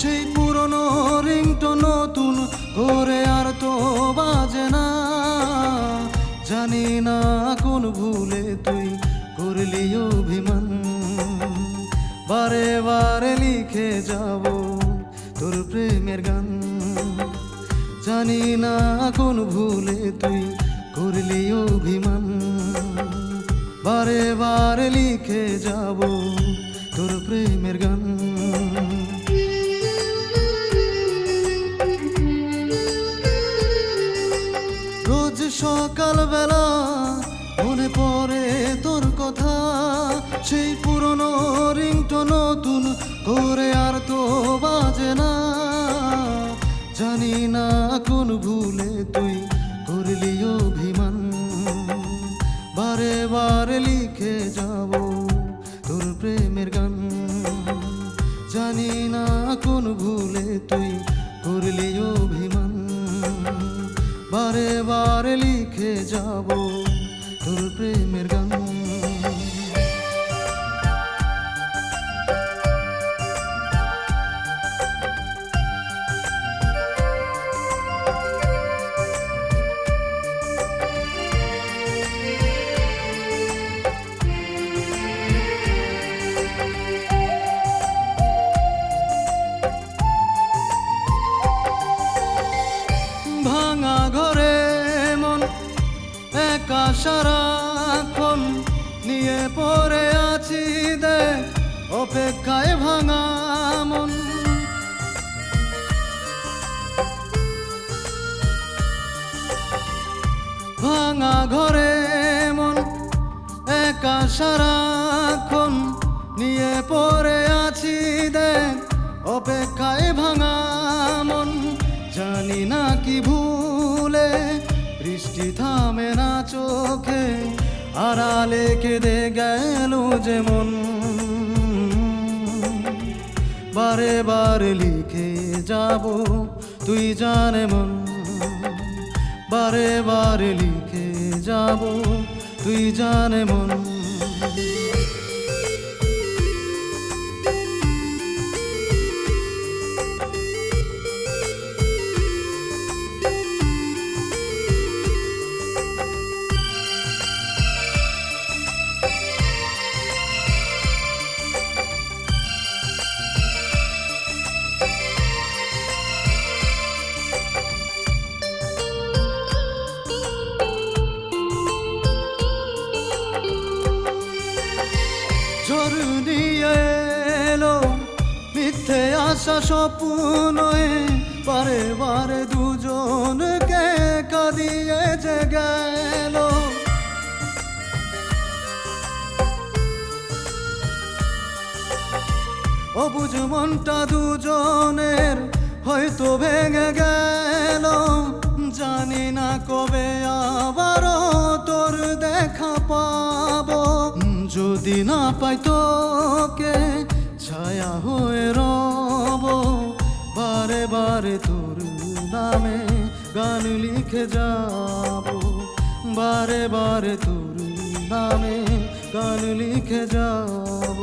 সেই পুরনো রিংটো নতুন করে আর তো বাজে না। জানি না কোন ভুলে তুই করলি অভিমান, বারে বারে লিখে যাব তোর প্রেমের গান। জানি না কোন ভুলে তুই করলি অভিমান, বারে বারে লিখে যাব তোর প্রেমের গান। রোজ সকাল বেলা মনে পড়ে তোর কথা, সেই পুরনো রিংটো নতুন করে আর তো বাজে না। জানি না কোন ভুলে তুই করলি অভিমান, বারে বারে লিখে যাব তোর প্রেমের গান। জানি না কোন ভুলে তুই করলি অভিমান, বারে বারে লিখে যাব তোর প্রেমের গান। ভাঙা ঘরে মন একা সারাক্ষণ নিয়ে পড়ে আছি দেখ অপেক্ষায় ভাঙা মন। ভাঙা ঘরে মন একা সারাক্ষণ নিয়ে পড়ে আছি দেখ অপেক্ষায় ভাঙা মন। জানি না কি ভুলে বৃষ্টি থামে না চোখে, আড়ালে কেঁদে গেল যেমন। বারে বারে লিখে যাব তুই জানে মন, বারে বারে লিখে যাব তুই জানে মন। ঝড় নিয়ে এলো মিথ্যে আশা স্বপ্নয়ে, বারে বারে দুজনকে কাঁদিয়ে যে গেল। অবুঝ মনটা দুজনের হয়তো ভেঙে গেল। জানি না কবে আবারও তোর দেখা পাবো, যদি না পাই তোকে ছায়া হয়ে রব। বারে বারে তোর নামে গান লিখে যাব, বারে বারে তোর নামে গান লিখে যাব।